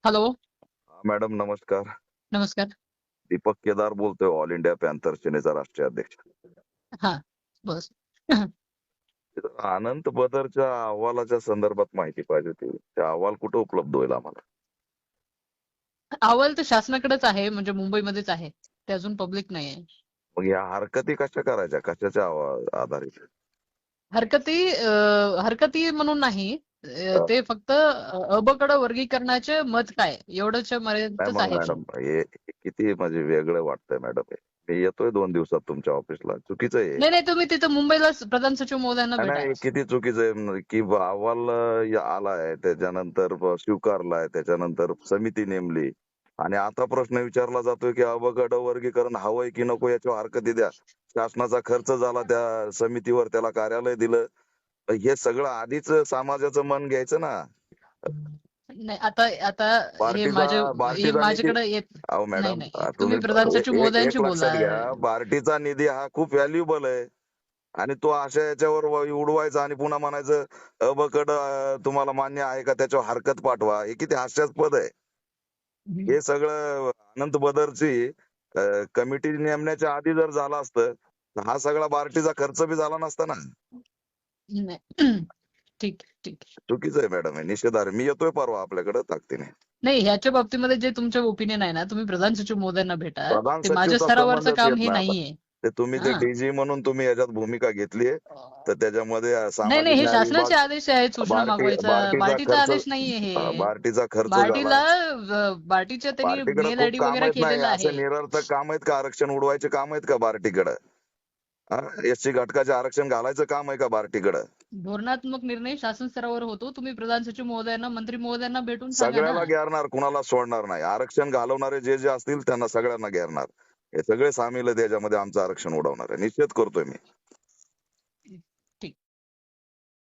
Hello, madam नमस्कार. नमस्कार. दीपक केदार बोलतोय, ऑल इंडिया पॅन्थर सेनेचा राष्ट्रीय अध्यक्ष. हां, बस. अनंत बदरच्या अहवालाच्या संदर्भात माहिती पाहिजे होती. त्या अहवाल कुठे उपलब्ध होईल आम्हाला? अहवाल तर शासनाकडेच आहे, म्हणजे मुंबईमध्येच आहे. ते अजून पब्लिक नाहीये. मग या हरकती कशा करायच्या? कशाच्या आधारित? हरकती म्हणून नाही. ते फक्त कडे वर्गीकरणाचे मत काय एवढंच नाही मर्यादितच मग आहे ते. मॅडम, हे किती म्हणजे वेगळं वाटतंय मॅडम हे. मी येतोय 2 दिवसात तुमच्या ऑफिसला. चुकीचं आहे हे. नाही, नाही, तुम्ही तिथं मुंबईला प्रधान सचिव महोदयांना नाही, भेटा. नाही, किती चुकीचं आहे की अहवाल आलाय, त्याच्यानंतर स्वीकारलाय, त्याच्यानंतर समिती नेमली आणि आता प्रश्न विचारला जातोय की अवघड वर्गीकरण हवंय की नको याच्यावर हरकती द्या. शासनाचा खर्च झाला त्या समितीवर, त्याला कार्यालय दिलं. हे सगळं आधीच समाजाचं मन घ्यायचं ना. नाही, आता आता हे पार्टीचा हे पार्टीचा निधी. माझ्याकडे येत. अहो नाही, मॅडम, नाही, तुम्ही तुम्ही प्रधान सचिव एक महोदयांशी लक्षात बोला. घ्या, पार्टीचा निधी हा खूप व्हॅल्युएबल आहे आणि तो अशा याच्यावर उडवायचा आणि पुन्हा म्हणायचं अबकड तुम्हाला मान्य आहे का, त्याच्यावर हरकत पाठवा. हे किती हास्यास्पद आहे. हम्म. हे सगळं अनंत बदरची कमिटी नेमण्याच्या आधी जर झालं असतं तर हा सगळा पार्टीचा खर्च बी झाला नसता ना. नाही. ठीक, ठीक. चुकीचं आहे मॅडम, हे निषेधार्ह. मी येतोय परवा आपल्याकडे ताकदीने. नाही, ह्याच्या बाबतीमध्ये जे तुमचे ओपिनियन आहे ना, तुम्ही प्रधान सचिव महोदयांना भेटा. प्रधान ते माझ्या सचिवचा स्तरावरचं संबंधच काम येत हे नाही आता. नाहीये. ते तुम्ही ते हा. डीजी म्हणून तुम्ही याच्यात भूमिका घेतलीये, तर त्याच्यामध्ये नाही, नाही, सामाजिक हे न्याय विभाग, शासनाचे आदेश आहेत सूचना मागवायचा. बार्टीचा बार्टीचा खर्च, आदेश नाहीये हे. बार्टीचा खर्च झाला. बार्टीला बार्टीच्या त्यांनी बार्टीकडे मेल खूप आयडी काम वगैरे आहेत ना, हे केलेला असं आहे. निरर्थक काम आहेत का? आरक्षण उडवायचे काम आहेत का बार्टीकडे? एससी घटकाचे आरक्षण घालायचं काम आहे का बार्टीकडे? धोरणात्मक निर्णय शासन स्तरावर होतो. तुम्ही प्रधान सचिव महोदयांना, मंत्री महोदयांना भेटून सांगा ना. सगळ्याला घेरणार, कुणाला सोडणार नाही. आरक्षण घालवणारे जे जे असतील त्यांना सगळ्यांना घेरणार. हे सगळे सामील आहेत याच्यामध्ये. आमचं आरक्षण उडवणार आहे, निश्चित करतोय मी.